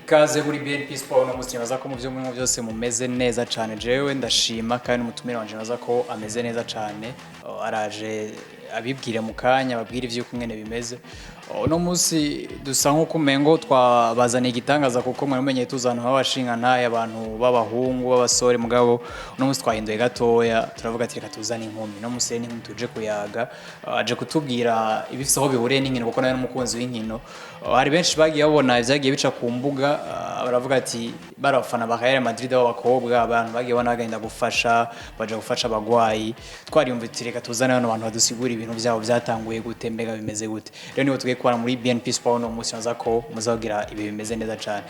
ikaze kuri BNP Sport no musinyaza ko mu byo mu byose mumeze neza cyane jewe ndashima kandi umutumire wanje naza ko ameze neza cyane araje abibwire mu kanya babwire ivyo kumwene bimeze no musi dusa nko kumengo twabazaniye igitangaza kuko mwamenye tuzana abashingana abantu b'abahungu b'abasore mugabo no musi twahinduye gatoya turavuga ati reka tuzane inkumi no musi n'inkumi tuje kuyaga aje kutubwira ibifise aho bihuriye n'inkino kuko nawe n'umukunzi w'inkino hari benshi bagiye babona ivyagiye bica ku mbuga baravuga ati barafana ba Real Madrid b'abakobwa abantu bagiye banagenda gufasha baje gufasha abagwayi twariyumvira reka tuzane abantu badusigura ibintu byabo byatanguye gute mbega bimeze gute rero nibo tugiye kubana muri BNP Sport no musi naza ko muzagira ibi bimeze neza cyane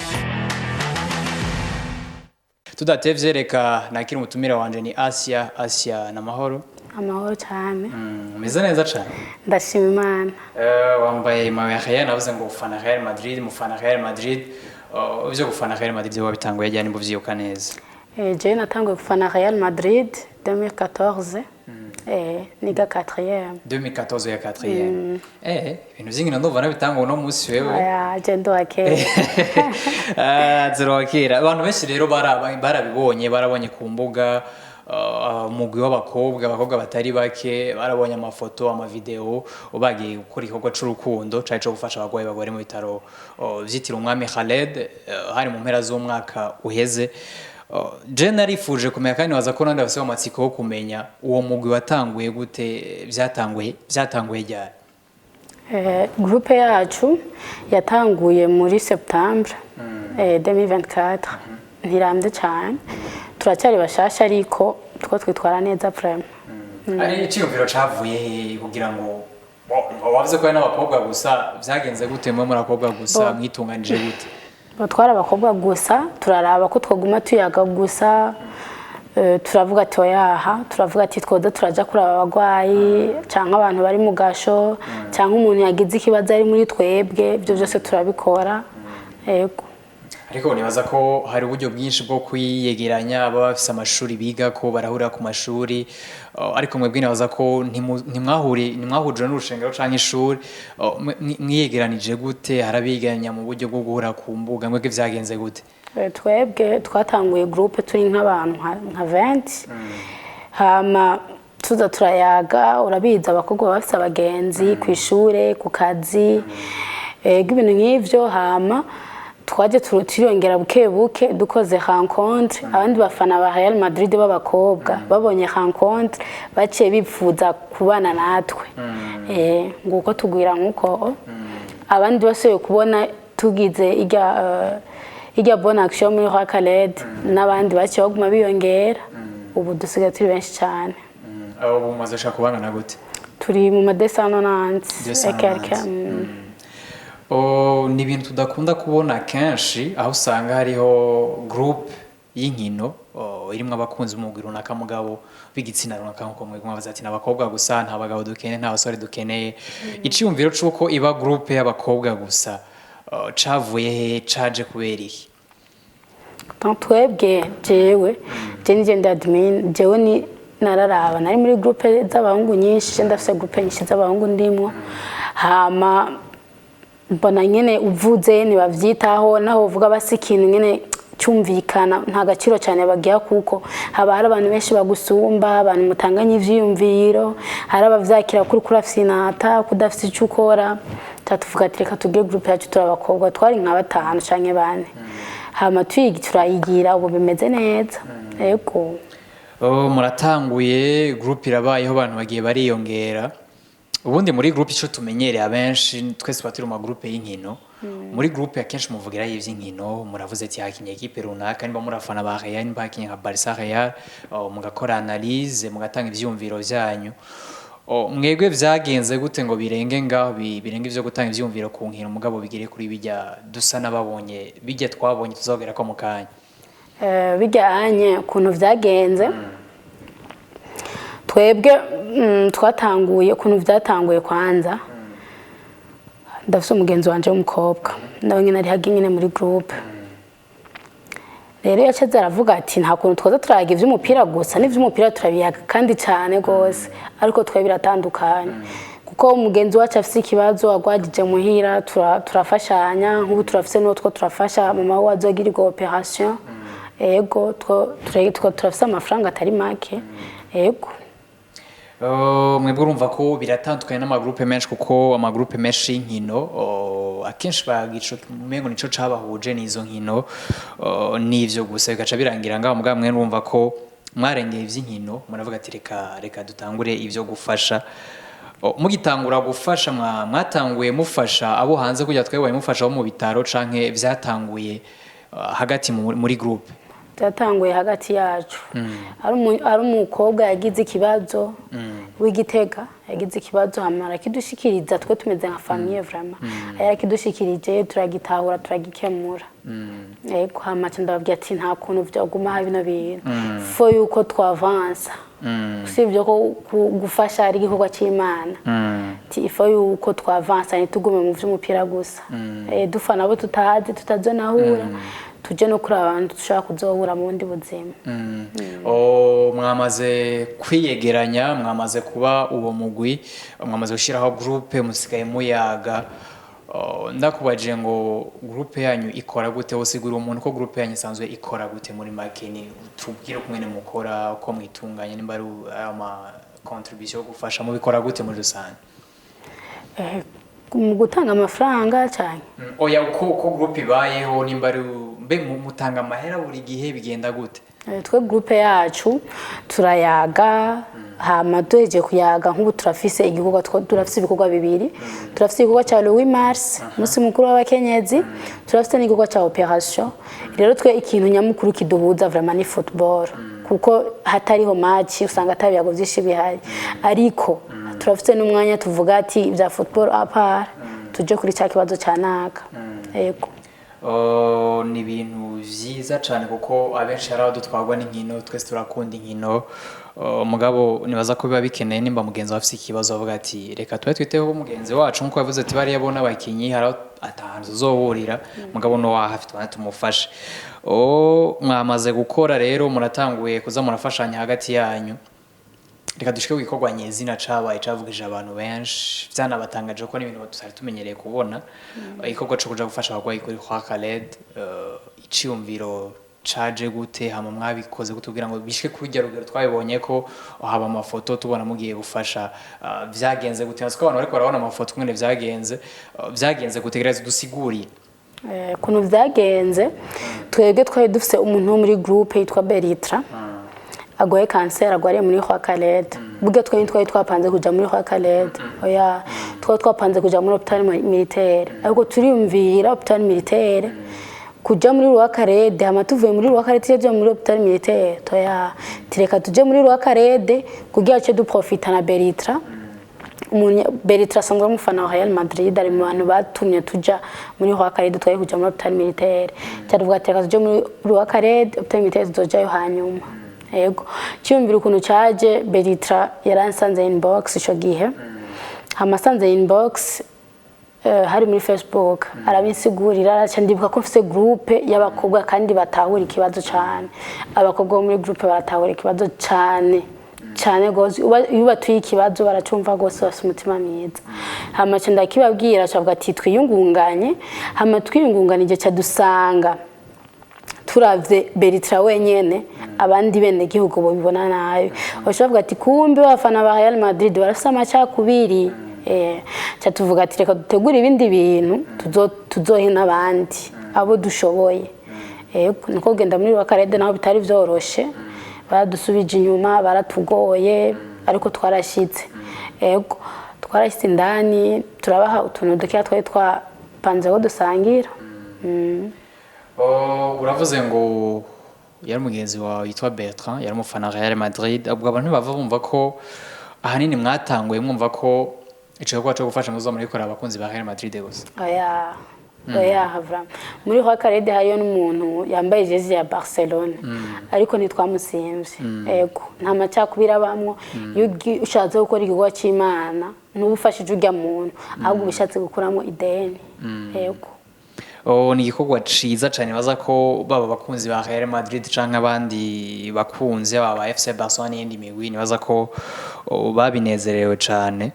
tudatevye reka nakira umutumire wanje ni Asia na mahoro amahoro cyane umeze neza cyane ndashima Imana wambaye mawe navuze ngo ufana Real Madrid mufana Real Madrid ivyo gufana Real Madrid byo bitanguye ryari mbo vyibuka neza je natanguye gufana Real Madrid 2014 niga 4e 2014 ya 4e ibintu vy'inkino ndumva nabitanga uno musi wewe je ndokera zero wakira abantu benshi rero barabibonye barabonye ku mbuga umugwi w'abakobwa batari bake barabonye amafoto amavideo ubagiye gukora igikorwa c'urukundo cari co gufasha abagwayi bagore mu bitaro vyitira umwami Khaled hari mu mpera z'umwaka uheze je narifuje kumenya kandi waza ko nandi bafise amatsiko yo kumenya uwo mugwi watanguye gute byatanguye ryari groupe yacu yatanguye muri Septembre 2024 ntirambye cyane turacyari bashasha ariko two twitwara neza prime ari icyumviro cavuye kugira ngo wavuze ko ari n'abakobwa gusa byagenze gute mwe muri abakobwa gusa mwitunganije gute batwara abakobwa gusa turaraba ko twaguma tuyaga gusa turavuga ati oyaha turavuga ati twoza turaja kuri abagwayi canke abantu bari mu gasho canke umuntu yagize ikibazo ari muri twebwe ibyo byose turabikora yego ariko nibaza ko hari uburyo bwinshi bwo kwiyegeranya aba bafise amashuri biga ko barahurira ku mashuri ariko mwebwe nibaza ko ntimwahurije n'urushengero canke ishuri mwiyegeranije gute harabiganya mu buryo bwo guhura ku mbuga mwebwe vyagenze gute twebwe twatanguye groupe turi nk'abantu nka 20 hama tuza turayaga urabiza abakobwa bafise abagenzi ku ishure ku kazi ibintu nk'ivyo hama twaje turiyongera buke dukoze rencontre abandi bafana ba Real Madrid b'abakobwa babonye rencontre baciye bipfuza kubana natwe nguko tugwira nkuko abandi bose kubona tugize ijya bonne action muri Khaled n'abandi baciye baguma biyongera ubu dusigaye turi benshi cyane abo mumaze shaka kubana gute turi mu madesano nanze ni ibintu tudakunda kubona kenshi aho usanga hariho groupe y'inkino irimo abakunzi b'umugwi runaka mugabo b'igitsina runaka nkuko mwebwe mwavuze ati n'abakobwa gusa nta bagabo dukeneye nta basore dukeneye iciyumviro c'uko iba groupe y'abakobwa gusa cavuye he caje kubera iki twebwe jewe ndi admin jewe ni nararaba nari muri groupe z'abahungu nyinshi ndafise groupe nyinshi z'abahungu ndimo hama mbona nyene uvuze ni bavyitaho naho uvuga basi ikintu nyene cyumvikana nta gaciro cyane bagiya kuko haba hari abantu benshi bagusumba abantu mutanganye ivyiyumviro hari abavyakira kuri kurafsinata kudafise icyo ukora tatuvuga ati reka tugire groupe yacu turabakobwa twari nka 5 canke 4 hama turayigira ubu bimeze neza yego muratanguye groupe irabayeho abantu bagiye bariyongera ubundi muri groupe ico tumenyereye abenshi twese batiri mu groupe y'inkino muri groupe akenshi muvugira y'ivy'inkino muravuze ati hakinye equipe runaka niba murafana ba Real niba hakinye nka Barca Real mugakora analyse mugatanga ivyumviro vyanyu mwebwe vyagenze gute ngo birenge ngaho birenge ivyo gutanga ivyumviro ku nkino mugabo bigire kuri bijya dusa nababonye bijya twabonye tuzogera ko mukanya bijyanye kuntu vyagenze twebwe twatanguye kuntu vyatanguye kwanza ndafise umugenzi wanje w'umukobwa nawe nyine ari hagi nyine muri groupe rero yacaze aravuga ati nta kuntu twoza turaga ivy'umupira gusa n'ivy'umupira turabiyaga kandi cyane gose ariko twe biratandukanye kuko umugenzi wacu afise ikibazo agwagije muhira turafashanya nk'ubu turafise n'utwo turafasha mama we azogirirwa operation ego turafise amafaranga atari make ego. Mwebwe urumva ko biratandukanye n'amagroupe menshi kuko amagroupe menshi y'inkino akenshi bagico mengo nico cabahuje n'izo nkino n'ivyo gusa bigaca birangira ngaho mugabo mwe urumva ko mwarengeye ivy'inkino muravuga ati reka dutangure ivyo gufasha. Mugitangura gufasha mwatanguye mufasha abo hanze kujya twebwe mufasha abo mu bitaro canke vyatanguye hagati muri groupe? Byatanguye hagati yacu ari umukobwa yagize ikibazo w'Igitega yagize ikibazo hamara kidushikiriza twe tumeze nka famille vraiment ayakidushikirije turagitahura turagikemura yego hamace ndababwiye ati nta kuntu vyoguma ha bino bintu fo yuko twavansa usibye ko gufasha ari igikorwa cy'Imana ifo yuko twavansa ntitugume mu vy'umupira gusa dufana abo tutazi tutazonahura tuje no kuri abantu dushaka kuzohura mu bundi buzima. Mwamaze kwiyegeranya mwamaze kuba uwo mugwi mwamaze gushiraho groupe musigaye muyaga ndakubaje ngo groupe yanyu ikora gute usigura umuntu ko groupe yanyu isanzwe ikora gute muri makeni tubwire kumwe mukora uko mwitunganya nimba ari ama contribution gufasha mu bikora gute muri rusange? Mu gutanga amafaranga cyane oya uko groupe ibayeho nimba ari mbe mutanga amahera buri gihe bigenda gute? Twe groupe yacu turayaga hama duheje kuyaga nk'ubu turafise igikorwa turafise ibikorwa bibiri turafise igikorwa cya le 8 mars musi mukuru w'abakenyezi turafise n'igikorwa cya operation. Rero twe ikintu nyamukuru kiduhuza vraiment ni football kuko hatariho match usanga atabiyago byinshi bihari ariko turafise n'umwanya tuvuga ati ibya football apart tuje kuri cya kibazo cyanaka yego. Ni ibintu vyiza cyane kuko abenshi hari dutwagwa n'inkino twese turakunda inkino mugabo nibaza ko biba bikeneye nimba mugenzi wafise ikibazo avuga ati reka twiteho umugenzi wacu nkuko yavuze ati bari yabona abakinyi hari atahanze uzohurira mugabo no wahafite bana tumufashe. Mwamaze gukora rero muratanguye kuza murafashanya hagati yanyu reka dushike gukorwa nyezina cabaye cavugije abantu benshi byanabatangaje ko n'ibintu tutari tumenyereye kubona ikorwa cyo kuja gufasha abagwayi kuri kwa Khaled iciyumviro caje gute hama mwabikoze kutugira ngo bishike kujya rugero twabibonye ko haba amafoto tubona mugiye gufasha vyagenze gute nasi ko abantu bariko barabona amafoto kumwe vyagenze gutegereza dusigurire kuno vyagenze twebwe twari dufise umuntu wo muri groupe yitwa Beritra agoye cancer agwariye muri kwa Khaled buge twe twari twapanze kuja muri kwa Khaled oya twapanze kuja muri hospital militaire ariko turiyumvira hospital militaire kuja muri rwa Khaled hama tuvuye muri rwa Khaled tuje muri hospital militaire toya tireka tuje muri rwa Khaled kugira cyo duprofita na Beritra Beritra sangwa mufana wa Real Madrid ari mu bantu batumye tuja muri rwa Khaled twari kuja muri hospital militaire cyavuga tireka tuje muri rwa Khaled hospital militaire tuzojayo hanyuma yego cyumvira ukuntu cyaje Beritra yaransanze inbox ico gihe hamasanze inbox hari muri Facebook arabinsigurira araca ndibuka ko mfise groupe y'abakobwa kandi batahura ikibazo cyane abakobwa muri groupe baratahura ikibazo cyane gozi iyo batuye ikibazo baracumva gose bafite umutima mwiza hamace ndakibabwira cavuga ati twiyungunganye hama twiyungunganije cyadusanga turavye Beritra wenyene abandi bene gihugu bo bibona nayo bashavuga ati kumbe bafana ba Real Madrid barafisa amacakubiri cyatuvuga ati reka dutegura ibindi bintu tuzohe nabandi abo dushoboye niko genda muri Wakarede naho bitari vyoroshe baradusubije inyuma baratugoye ariko twarashitse twarashitse indani turabaha utuntu duke twari twapanze ko dusangira. Uravuze ngo yari mugenzi wawe yitwa Bertrand yari umufana Real Madrid ubwo abantu bava bumva ko ahanini mwatanguye mwumva ko ico cyo gufasha muzo muri kora abakunzi ba Real Madrid gusa. Oya havra muri Wakarede hariyo n'umuntu yambaye jezi ya Barcelona ariko ntitwamusimvye nta macakubira bamwo ushatse gukora igikorwa cy'Imana n'ubufashije ujya muntu ahubwo bishatse gukuramo ideni ni igikorwa ciza cyane baza ko baba bakunzi ba Real Madrid canke abandi bakunzi baba FC Barcelona n'indi migwi baza ko babinezerewe cyane.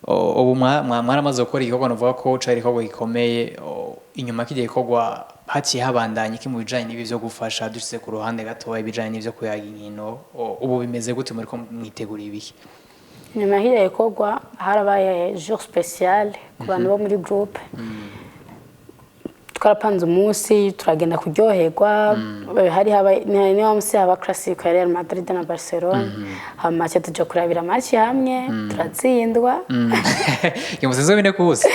ubu mwaramaze gukora igikorwa navuga ko cari igikorwa gikomeye inyuma k'igihe gikorwa haciye habandanye iki mu bijanye n'ibi vyo gufasha dushize ku ruhande gatoya ibijanye n'ivyo kuyaga inkino ubu bimeze gute muriko mwitegura ibiki nyuma y'iriya gikorwa harabaye jour spécial ku bantu bo muri groupe twarapanze umunsi turagenda kuryoherwa hari niyo munsi haba classique ya Real Madrid na Barcelona hama tuja kurabira match hamwe turatsindwa yamusenzo bine kubusa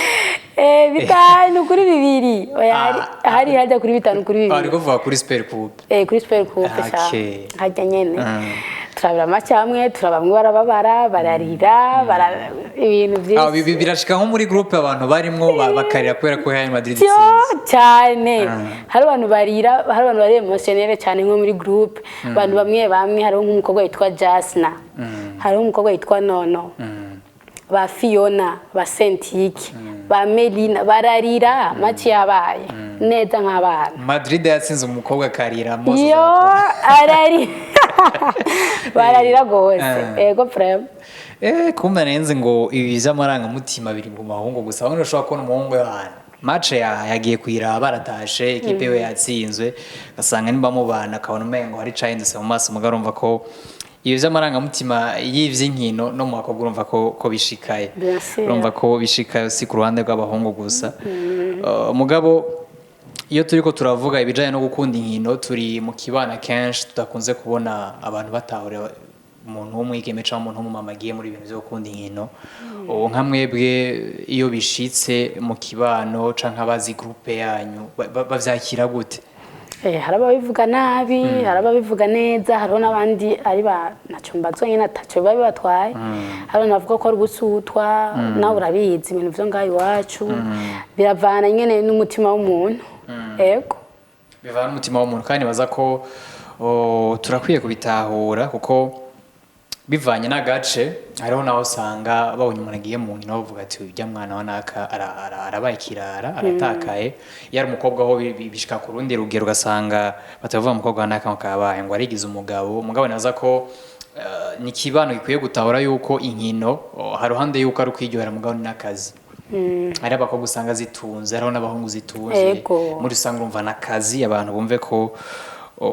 bitanu kuri bibiri hari hajya kuri bitanu kuri bibiri ariko vuga kuri Super Coupe kuri Super Coupe hajya nyene turabira match hamwe turabamwe barababara bararira ibintu byinshi birashika nko muri groupe abantu barimwo bakarira kubera ko Real Madrid cyane hari abantu barira hari abantu bari emotionnel cyane nko muri groupe abantu bamwe hari nk'umukobwa witwa Jasna hari umukobwa witwa Nono ba Fiona ba Sentiki ba Melina bararira match yabaye neza nk'abana Madrid yatsinze umukobwa karira mose yo arari bararira gose ego frame kumbe nenze ngo ibi by'amaranga mutima biri mu mahungu gusa abone ushobora kubona umuhungu y'ahantu match yagiye kwira baratashe ikipe we yatsinzwe gasanga nimba mu bana kabona umengo hari cahindutse mu maso mugarumva ko iyo by'amaranga mutima y'ivy'inkino no mu bakobwa urumva ko bishikaye urumva ko bishikaye si ku ruhande rw'abahungu gusa mugabo iyo turiko turavuga ibijanye no gukunda inkino turi mu kibana kenshi tudakunze kubona abantu batahura umuntu w'umwigeme cyangwa umuntu w'umumama agiye muri ibintu byo gukunda inkino nka mwebwe iyo bishitse mu kibano canke abazi groupe yanyu bavyakira gute hari ababivuga nabi hari ababivuga neza hariho n'abandi ari ntacyo mbazwa nyine atacyo biba bibatwaye hari navuga ko ari gusutwa nawe urabizi ibintu byo ngaho iwacu biravana nyine n'umutima w'umuntu yego bivana n'umutima w'umuntu kandi baza ko turakwiye kubitahura kuko bivanye n'agace hariho naho usanga babonye umuntu agiye mu nkino bavuga ati ujya mwana wa naka arabaye kirara aratakaye yari umukobwa aho bishika ku rundi rugero ugasanga batavuga umukobwa wa naka kabaye ngo arigize umugabo naza ko ni kibano gikwiye gutahura yuko inkino hari ruhande yuko ari kwiryohera mugabo n'akazi hari abakobwa usanga zitunze hariho n'abahungu zitunze muri usanga urumva n'akazi abantu bumve ko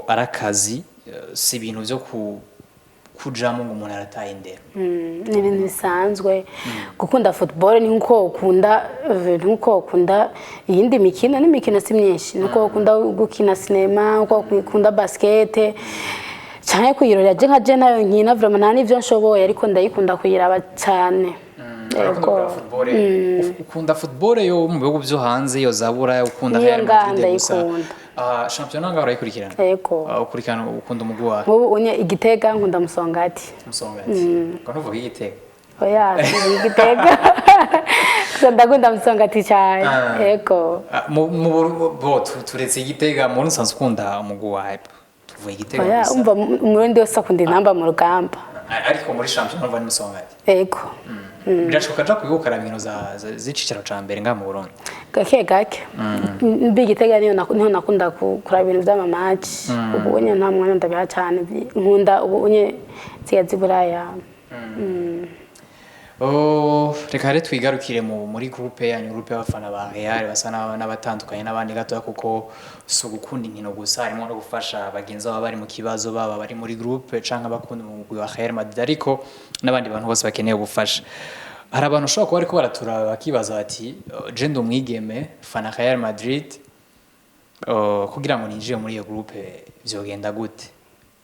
ari akazi si ibintu byo kujamo ngo umuntu arataye indero ni ibintu bisanzwe gukunda football ni nkuko ukunda iyindi mikino n'imikino si myinshi nuko ukunda gukina cinema uko ukunda basket cyane kuyirora je nka je nayo nkina vraiment nta nivyo nshoboye ariko ndayikunda kuyiraba cyane ukunda football yo mu bihugu byo hanze yo zabura ukunda Real Madrid gusa championnat ngaho urayikurikirana ukurikirana ukunda umugwi wawe ubu unye Igitega nkunda Musongati ko ntuvuga Igitega oya Igitega ndakunda Musongati cyane yego bo turetse Igitega mu nsanzwe ukunda umugwi wawe tuvuga Igitega oya umva umurundi wese akunda inamba mu rugamba ariko muri championnat umva ni Musongati yego birashoboka ja kubikora ibintu zicicaro ca mbere nga mu Burundi gake Igitega niyo nakunda kuraba ibintu by'amamaci ubu unye nta mwanya ndabiha cyane nkunda ubu unye ziyazi buraya reka rero twigarukire muri groupe yanyu groupe y'abafana ba Real basa n'abatandukanye n'abandi gato kuko so gukunda inkino gusa harimo no gufasha bagenzi baba bari mu kibazo baba bari muri groupe canke bakunda umugwi wa Real Madrid ariko n'abandi bantu bose bakeneye ubufasha hari abantu ushobora kuba ariko baratura bakibaza bati je ndi umwigeme fana Real Madrid kugira ngo ninjire muri iyo groupe vyogenda gute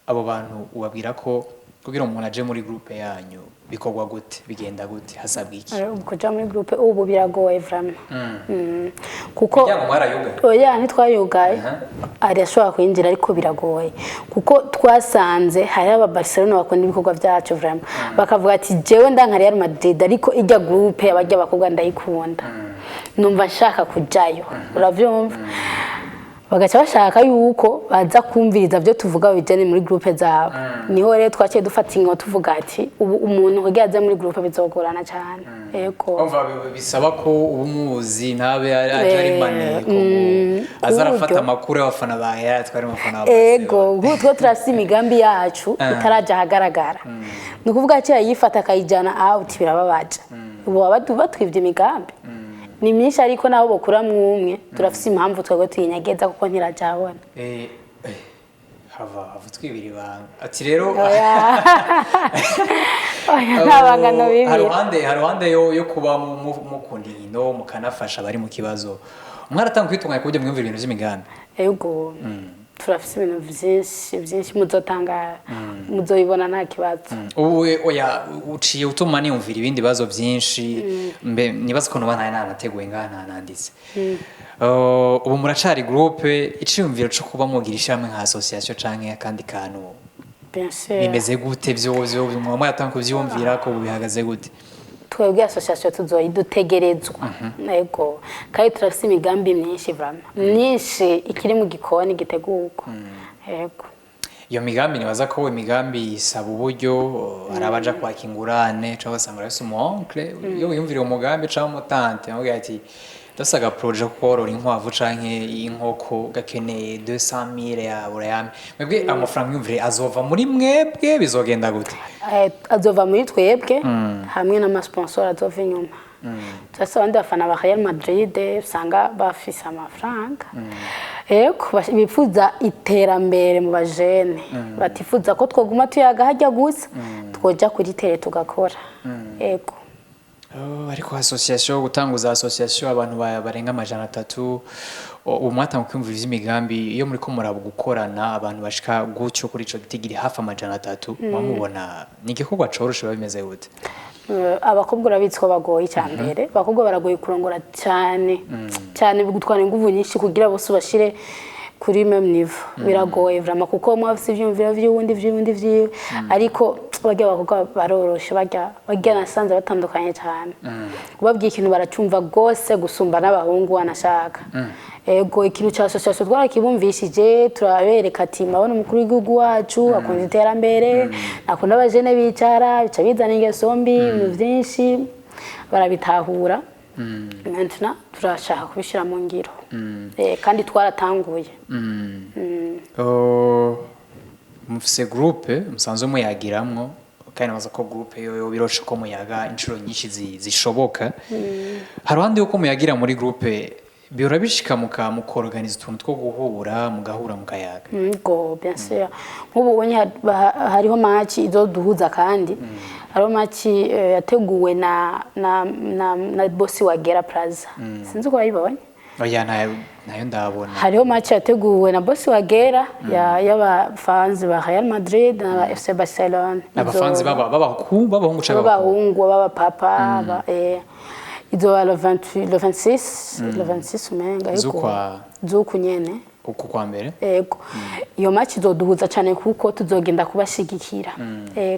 abo bantu ubabwira ko kugira umuntu aje muri groupe yanyu bikorwa gute bigenda gute hasabwa iki kuja muri groupe ubu biragoye vraiment kuko oya ntitwayugaye ari ashobora kwinjira ariko biragoye kuko twasanze hari aba Barcelona bakunda ibikorwa byacu vraiment bakavuga ati jewe ndanka Real Madrid ariko ijya groupe abajya bakobwa ndayikunda numva nshaka kujayo uravyumva bagaca bashaka yuko baza kumviriza byo tuvuga bijyane muri groupe zabo niho rero twaciye dufata ingo tuvuga ati ubu umuntu kugiye muri groupe bizogorana cyane yego bisaba ko ubumuzi ntabe ari maneko azarafata makuru y'abafana ba Real twari mufana ba yego gutwo turasi imigambi yacu itaraje hagaragara nukuvuga ati yifata akayijana out birababaje ubu batwivye imigambi ni myinshi ariko nabo bokura mwumwe turafise impamvu twego tuyinyegeza kuko ntirajabona hava twibiri banga ati rero ntabangano bibi haruhande yo kuba mukunda inkino mukanafasha bari mu kibazo mwaratanga kwitunganya kubyo mwumvira ibintu by'imigambi yego turafise ibintu vyinshi muzotangara muzoyibona nta kibazo oya uciye utuma niyumvira ibindi bibazo byinshi mbe nibaza ko nubana nanateguye ngaha nanditse ubu muracari groupe iciyumviro cyo kuba mugira ishamwe nka association canke akandi kantu bimeze gute vyo mwatanga kuvyumvira ko bihagaze gute twebwe association tuzoyidutegerezwa yego kandi turafise imigambi myinshi vraiment myinshi ikiri mu gikoni gitegurwa yego iyo migambi nibaza ko imigambi isaba uburyo arabaja kwaka ingurane cyangwa basanga ari umu oncle iyo wiyumvira umugambi cyangwa umutante avuga ati dasaga projet korora inkwavu canke inkoko gakeneye 200,000 ya burayame mwebwe amafaranga yumvire azova muri mwebwe bizogenda gute azova muri twebwe hamwe n'ama sponsor azova inyuma Sasa abandi bafana ba Real Madrid usanga bafise amafaranga eko bifuza iterambere mu bajene batifuza ko twoguma tuyaga hajya gusa twoja kuri tele tugakora eko ariko association gutanguza association abantu barenga amajana 3 umwatanga kwimvira ivy'imigambi iyo muri ko murabo gukorana abantu bashika gutyo kuri ico gitigiri hafi amajana 3 bamubona ni igikorwa coroshe bimeze gute abakobwa urabitswe bagoye cyambere bakobwa baragoye kurongora cyane cyane bigutwara inguvu nyinshi kugira bose bashire kuri même niveau biragoye vraiment kuko mwafise ivyumvira vy'undi ariko bajya bakobwa baroroshe bajya nasanze batandukanye cyane ubabwiye ikintu baracumva gose gusumba n'abahungu wanashaka ego ikintu cya association twarakibumvishije turabereka ati mabona umukuru w'igihugu wacu akunda iterambere akunda abajene bicara bica bizana ingeso mbi mu byinshi barabitahura maintenant turashaka kubishira mu ngiro kandi twaratanguye mufise groupe musanzwe muyagiramwo kandi baza ko groupe yo biroshe ko muyaga inshuro nyinshi zishoboka haruhande yuko muyagira muri groupe biora bishika mukorganiza utuntu two guhura mugahura mukayaga ngo bien sûr nk'ubu onye hariho match izo duhuza kandi hariho match yateguwe na boss wa Gera Plaza sinzi ko bayibonye oya nayo ndabona hariho match yateguwe na boss wa Gera y'aba fans ba Real Madrid na FC Barcelona aba fans b'abahungu cyangwa b'abahungu b'aba papa izo le 26 umenga zuko nyene uko kwa mbere yego iyo match izoduhuza cyane kuko tuzogenda kubashigikira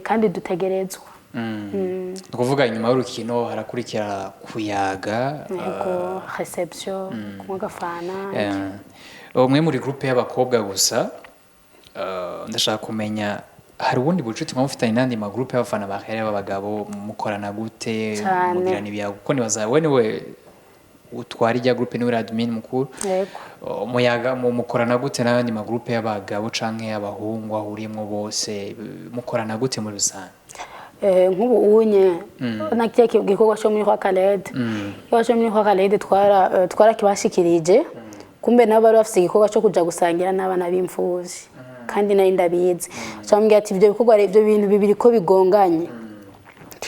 kandi dutegerezwa kuvuga inyuma y'urukino harakurikira kuyaga yego reception kumwe gafana umwe muri groupe y'abakobwa gusa ndashaka kumenya hari ubundi bucuti mwamufitanye nandi ma groupe y'abafana ba Real b'abagabo mukorana gute mugirana ibyago kuko nibaza we utwara ijya groupe ni admin mukuru yego muyaga mukorana gute n'abandi ma groupe y'abagabo canke y'abahungu ahuriyemo bose mukorana gute muri rusange nk'ubu unye nakike gikorwa cyo muri Hwakalede cyo muri Hwakalede twara kibashikirije kumbe nabo bari bafite igikorwa cyo kuja gusangira n'abana b'imfuzi kandi nayo ndabizi cyambye ati ibyo bikorwa ari ibyo bintu bibiri ko bigonganye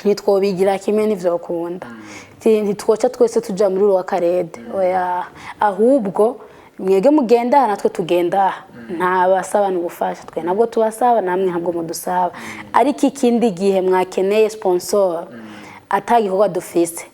ntitwobigira kimwe n'ivyo kunda ntitwoca twese tuja muri Hwakalede oya ahubwo mwege mugenda natwe tugenda nta basaba n'ubufasha twe nabwo tubasaba namwe ntabwo mudusaba ariko ikindi gihe mwakeneye sponsor atagikorwa dufise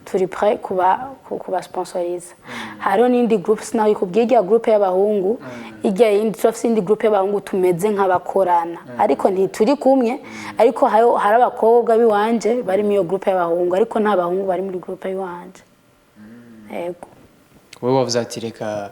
turi prêt kuba sponsoriza hariho n'indi groupe sinaho ikubwiye groupe y'abahungu ijya yindi turafise indi groupe y'abahungu tumeze nk'abakorana ariko ntituri kumwe ariko hari abakobwa biwanje bari mu iyo groupe y'abahungu ariko nta bahungu bari muri groupe y'wanje yego wewe wavuze ati reka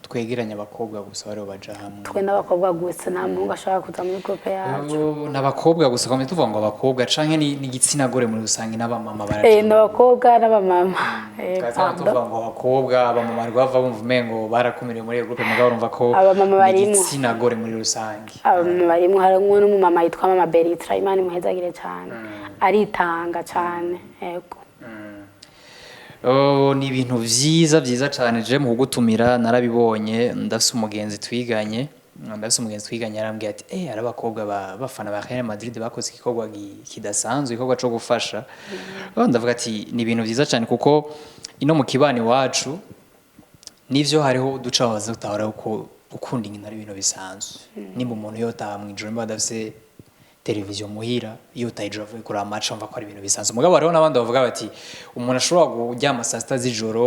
twegeranya abakobwa gusa bari baja hamwe twe n'abakobwa gusa nta mungu ashaka kuza muri groupe yacu n'abakobwa gusa komeye tuvuga ngo abakobwa canke ni igitsina gore muri rusange n'abamama baraje n'abakobwa n'abamama kaza tuvuga ngo abakobwa abamama rwava bumva umengo barakumiriye muri groupe mugabo urumva ko abamama barimo igitsina gore muri rusange abamama barimo harimo n'umumama yitwa Mama Beritra Imana imuhezagire cyane aritanga cyane yego ni ibintu vyiza cyane je mu kugutumira narabibonye ndafise umugenzi twiganye yarambwiye ati ari abakobwa bafana ba Real Madrid bakoze igikorwa kidasanzwe igikorwa cyo gufasha ndavuga ati ni ibintu vyiza cyane kuko ino mu kibani wacu nivyo hariho duca waza utahora uko gukunda inkino ari ibintu bisanzwe nimba umuntu yotaha mwijoro mba dafise televiziyo muhira iyo utayijoro avuye kuri match umva ko ari ibintu bisanzwe mugabo hariho n'abandi bavuga bati umuntu ashobora kuryama saa sita z'ijoro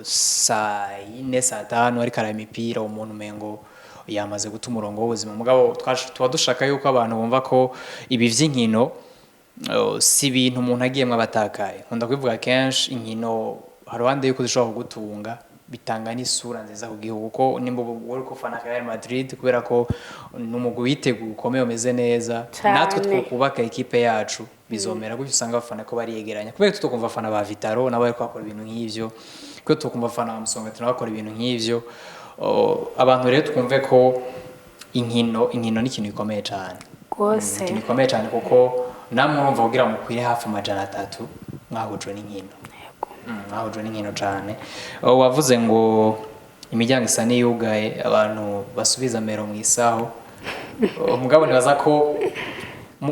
saa 4 saa 5 ariko araya imipira umuntu umengo yamaze guta umurongo w'ubuzima mugabo tuba dushaka yuko abantu bumva ko ibi vy'inkino si ibintu umuntu agiyemwo abatakaye nkunda kubivuga kenshi inkino haruhande yuko zishobora kugutunga bitanga n'isura nziza ku gihugu ko nimba uri kufana Real Madrid kubera ko n'umugwi witeguye ukomeye umeze neza natwe twokubaka ekipe yacu bizomera gutyo usanga bafana ko bariyegeranya kubera tutokumva afana ba Vitaro nabo ariko bakora ibintu nk'ivyo kubera tutokumva afana ba Musonga bakora ibintu nk'ivyo abantu rero twumve ko inkino ni ikintu gikomeye cyane rwose ikintu gikomeye cyane kuko namwe urumva kugira mukwire hafi 300 mwahujwe n'inkino mwahujwe n'inkino cyane wavuze ngo imiryango isa n'iyugaye abantu basubiza mero mu isaho mugabo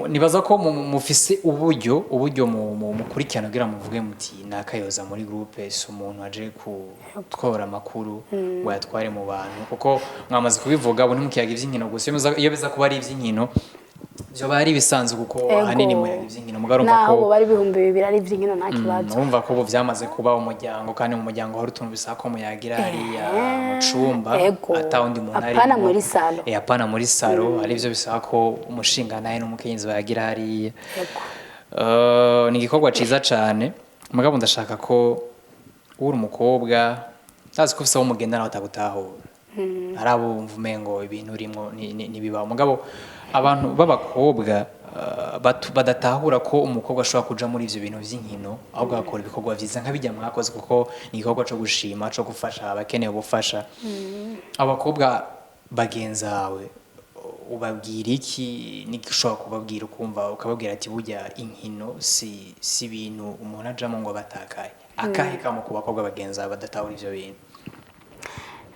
nibaza ko mufise uburyo mukurikirana kugira muvuge muti nakayoza muri groupe si umuntu aje kutwora amakuru ngo yatware mu bantu kuko mwamaze kubivuga bo ntimukiyaga ivy'inkino gusa iyo biza kuba ari ivy'inkino byo bari bisanzwe kuko ahanini mu yaga ivy'inkino mugaro mva ko bari bihumbi bibiri ari ivy'inkino nta kibazo urumva ko bo vyamaze kuba umuryango kandi mu muryango hari utuntu bisako mu yagira hariya mu cumba atawundi muntu ari apana muri salo apana muri salo ari byo bisako umushinga naye n'umukenyezi bayagira hariya ni igikorwa ciza cyane mugabo ndashaka ko uri umukobwa tazi ko ufise aho mugendana batagutahura arabo mvumengo ibintu urimo nibiba mugabo abantu b'abakobwa badatahura ko umukobwa ashobora kuja muri ivyo bintu vy'inkino ahubwo akora ibikorwa vyiza nk'abijya mwakoze kuko ni igikorwa cyo gushima cyo gufasha abakeneye ubufasha abakobwa bagenzawe ubabwira iki nigishobora kubabwira ukumva ukababwira ati burya inkino si ibintu umuntu ajamo ngo batakaye akahe kamo ku bakobwa bagenzawe badatahura ivyo bintu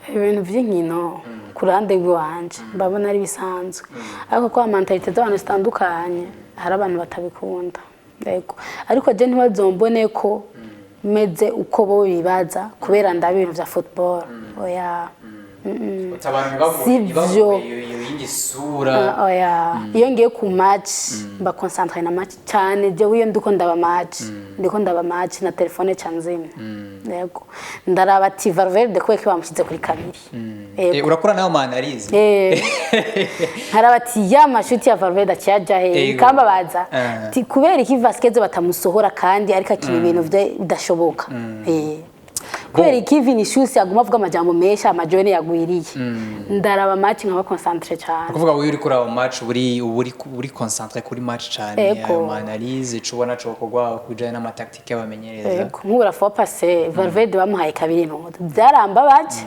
ibintu vy'inkino ku ruhande rw'iwanje mbabona ari bisanzwe ariko ko mentalite z'abantu zitandukanye hari abantu batabikunda yego ariko je ntibazombone ko meze uko bo bibaza kubera ndabe ibintu vya football oya sivyo iyo ngiye ku match mba concentre na match cyane je wiyo ndiko ndaba match na telefone canzimwe yego ndaraba ati Valverde ko bamushyize kuri kabiri urakora nayo manarize ntaraba ati ya mashuti ya Valverde cyaja he kamba baza ati kubera iki Vasquez batamusohora kandi ariko akina ibintu bidashoboka kubera iki Vinicius aguma avuga amajambo menshi amajone yagwiriye ndaraba match nkaba concentre cyane kuvuga wowe uri kuri abo match uri concentre kuri match cyane ayo analyse cubona cyo kugwa kujana n'ama tactique y'abamenyereza nkura fo passer Valverde bamuhaye kabiri n'umuto byaramba baje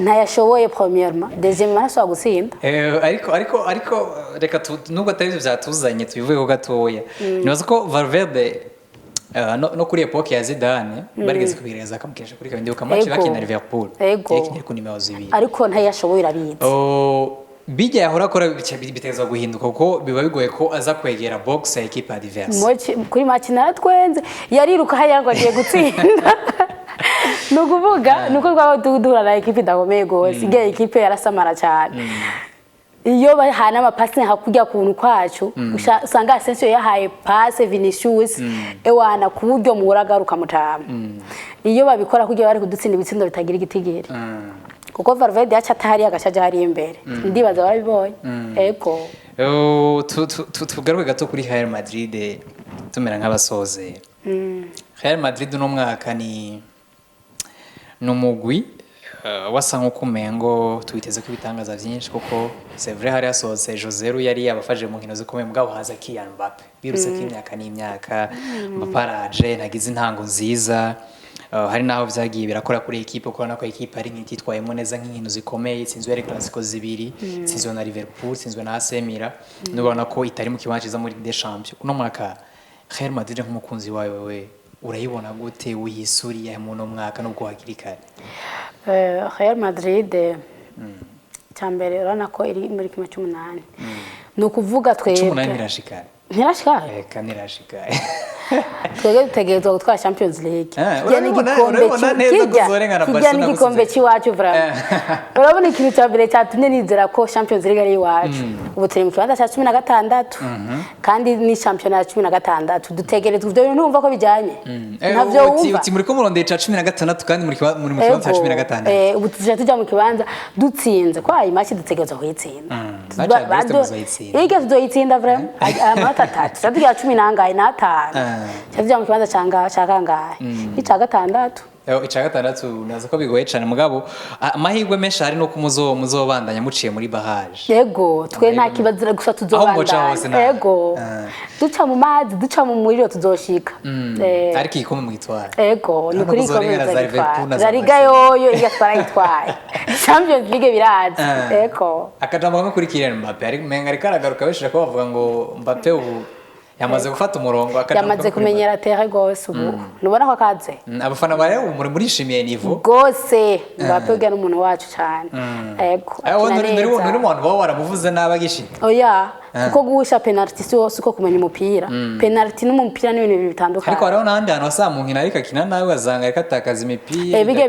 ntayashoboye premièrement deuxièmement naso gutsinda ariko reka nubwo atari byatuzanye tubivuye ko gatoya nibaza ko Valverde no kuri epoque ya Zidane barigeze kubigereza akamukesha kuri kabindi ukamache bakina Liverpool yakinye ku nimero 2 ariko ntayashoboye irabizi bijya yahora akora biteza guhinduka kuko biba bigoye ko aza kwegera box ya equipe adverse kuri match naratwenze yariruka hayarwa agiye gutsinda nukuvuga nuko rwaba duhura na equipe ndakomeye gose igiye equipe yarasamara cyane iyo bahana amapasi hakujya kuntu kwacu usanga Asensio yahaye passe Vinicius ewana ku buryo muragaruka mutama iyo babikora kujya bari kudutsinda ibitsindo bitagira igitigiri kuko Valverde yacha atahari agacaje hari imbere ndibaza barabibonye ego tugaruke gato kuri Real Madrid tumera nk'abasoze Real Madrid no mwaka ni numugwi wasa nko kumengo twiteze ko ibitangaza byinshi kuko c'est vrai hari asoze Joselu yari abafaje mu nkino zikomeye mugabo haza Kylian Mbappe biruse k'imyaka n'imyaka Mbapparaje nagize intango nziza hari naho vyagiye birakora kuri equipe uko nako equipe ari nkititwayemo neza nk'inkino zikomeye itsinzwe ya Clasico zibiri itsinzwe na Liverpool itsinzwe na AC Milan nubona ko itari mu kibanza za muri des Champions uno mwaka Real Madrid nk'umukunzi wawe urayibona gute uyisuriye mu no mwaka nubwo hakiri kare Real Madrid cyambere urana ko iri muri kimwe cy'umunani no kuvuga twebwe cy'umunani birashikana ntirashikaye kanirashikaye twebwe dutegerezwa gutwara Champions League urabona igikombe cy'iwacu vraiment urabona ikintu cya mbere cyatumye nizera ko Champions League ari iwacu ubu turi mu kibanza cya 16 kandi ni championnat ya 16 dutegerezwa ibyo numva ko bijyanye ntavyo wumva uti muri ko murondeye cya 16 kandi muri kibanza cya 16 ubu tujya mu kibanza dutsinze kwa iyi match dutegerezwa kuyitsinda ige tuzoyitsinda vraiment amanota 3 tugira 10 nangaye na 5 cyajya mu kibanza cya kangahe icya gatandatu icya gatandatu naza ko bigoye cyane mugabo amahirwe menshi hari no kumuzobandanya muciye muri bahaje yego twe nta kibazo gusa tuzobandanya yego duca mu mazi duca mu muriro tuzoshika ariko ikome mu gitwara yego ni kuri ikome za Liga yoyo igatwara itwaye Champions League birazi yego akajambo kamwe kuri Kylian Mbappe ari menga ari karagaruka bishira ko bavuga ngo Mbappe ubu yamaze gufata umurongo yamaze kumenyera terre gose ubu nubona ko akaze abafana bare muri shimiye niveau gose Mbappe ugana umuntu wacu cyane yego nuri umuntu bawo waramuvuze nabagishi oya kuko guhusha penalty uko kumenya umupira penalty n'umupira ni ibintu bitandukanye ariko hariho n'ahandi hantu wasamunkina ariko akina nawe wazanga ariko atakaza imipira bige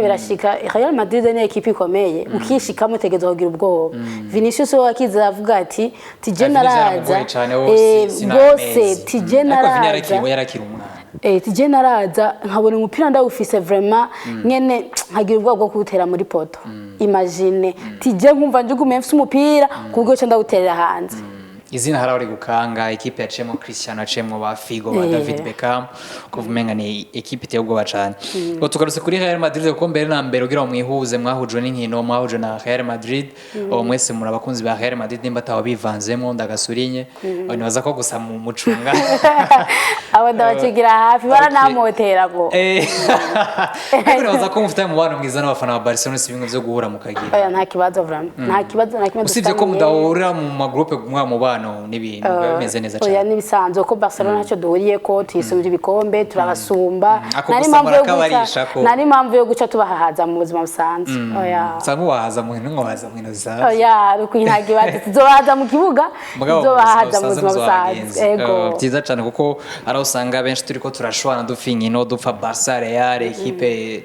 birashika Real Madrid ni equipe ikomeye ukishika mutegereza kugira ubwoba Vinicius wakiza avuga ati tijenaraza gose tijenaraza tijenaraza nkabona umupira ndawufise vraiment nyene nkagira ubwoba bwo kuwutera muri poto imagine tije nkumva njugume mfise umupira kubwo cyo ndawuterera hanze izina harawe gukanga equipe yacemo Cristiano yacemo ba Figo ba David Beckham kuvumenga ni equipe iteye ubwoba cyane ngo tugarutse kuri Real Madrid ko mbere na mbere ugira mwihuze mwahujwe n'inkino mwahuje na Real Madrid mwese muri abakunzi ba Real Madrid nimba taho bivanzemo ndagasurinye nibaza ko gusa mu mucunga abo ndabacigira hafi baranamotera go nibaza ko mufite umubano mwiza n'abafana ba Barcelona si bimwe byo guhura mukagira nta kibazo vraiment nta kibazo usibye ko mudahurira mu magroupe mwamubano n'ibintu bimeze neza cyane oya nibisanzwe ko Barcelona cyo duhuriye ko tuyisumje ibikombe turabasumba nari impamvu yo guca tubahahaza mu buzima busanzwe oya sangu wahaza mu hino wahaza mu hino za oya rukwintage bati tuzobahaza mu kibuga tuzobahaza mu buzima busanzwe ego byiza cyane kuko ara usanga benshi turiko turashwana dufinkino dupfa Barca Real equipe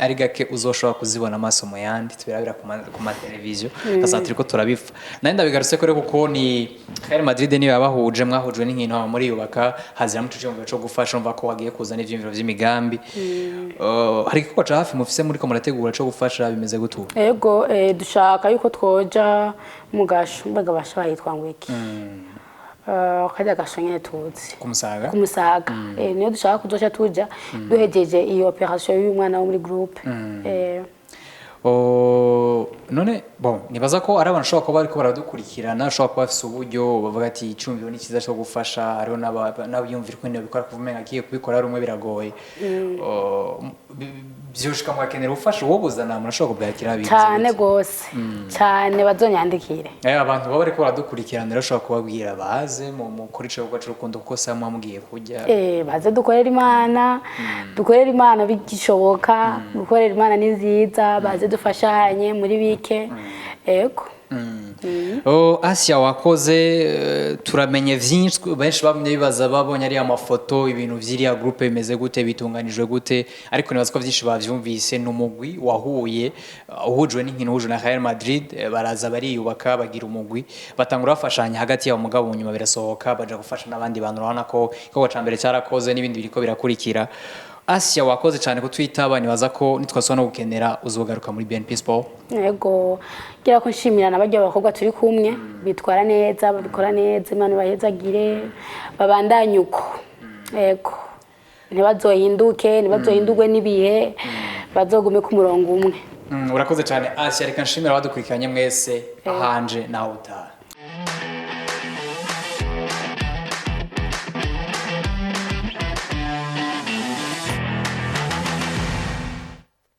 ari gake uzoshobora kuzibona amaso mu yandi tubirabira ku ma televiziyo asa turiko turabifa nari ndabigarutse ko rero kuko ni Real Madrid niyo yabahuje mwahujwe n'inkino muri yubaka hazira mu cyumba cyo gufasha umva ko wagiye kuzana ivyimviro vy'imigambi hari ko cha hafi mufise muri ko murategura cyo gufasha bimeze gutu yego dushaka yuko twoja mu gasho mbaga bashabaye twangwiki kajya gashonyene tuzi kumusaga niyo dushaka kuzoca tuja duhejeje iyo operation y'umwana wo muri groupe none bon nibaza ko ari abantu shobora kuba ariko baradukurikirana shobora kuba bafise uburyo bavuga ati icyumviro ni kiza cyo gufasha hariho n'abiyumvira ko bikora kuvumenga agiye kubikora rumwe biragoye byoshika mu bakenera ufasha uwo buzana umuntu ashobora kubwakira bize cyane gose cyane bazonyandikire abantu baba bariko baradukurikirana rero shobora kubabwira baze mu kuri cyo gwacu rukundo kuko sama mugiye kujya baze dukorera imana bigishoboka dukorera imana ni nziza baze dufashanye muri bike yego Asia wakoze turamenye vyinshi benshi bamwe bibaza babonye ari amafoto ibintu vy'iriya groupe bimeze gute bitunganijwe gute ariko nibaza ko vyinshi bavyumvise n'umugwi wahuye uhujwe n'inkino uhujwe na Real Madrid baraza bariyubaka bagira umugwi batangura bafashanya hagati yabo mugabo nyuma birasohoka baje gufasha n'abandi bantu urabona ko iko cambere cyarakoze n'ibindi biriko birakurikira Asia wakoze cyane ko twitaba nibaza ko nitwaswa no gukenera uzogaruka muri BNP Sport yego gira ko nshimira nabajya abakobwa turi kumwe bitwara neza babikora neza Imana bahezagire babandanye uko yego ntibazohindurwe n'ibihe bazogume ku murongo umwe urakoze cyane Asia reka nshimira abadukurikiranye mwese ahanje naho utaha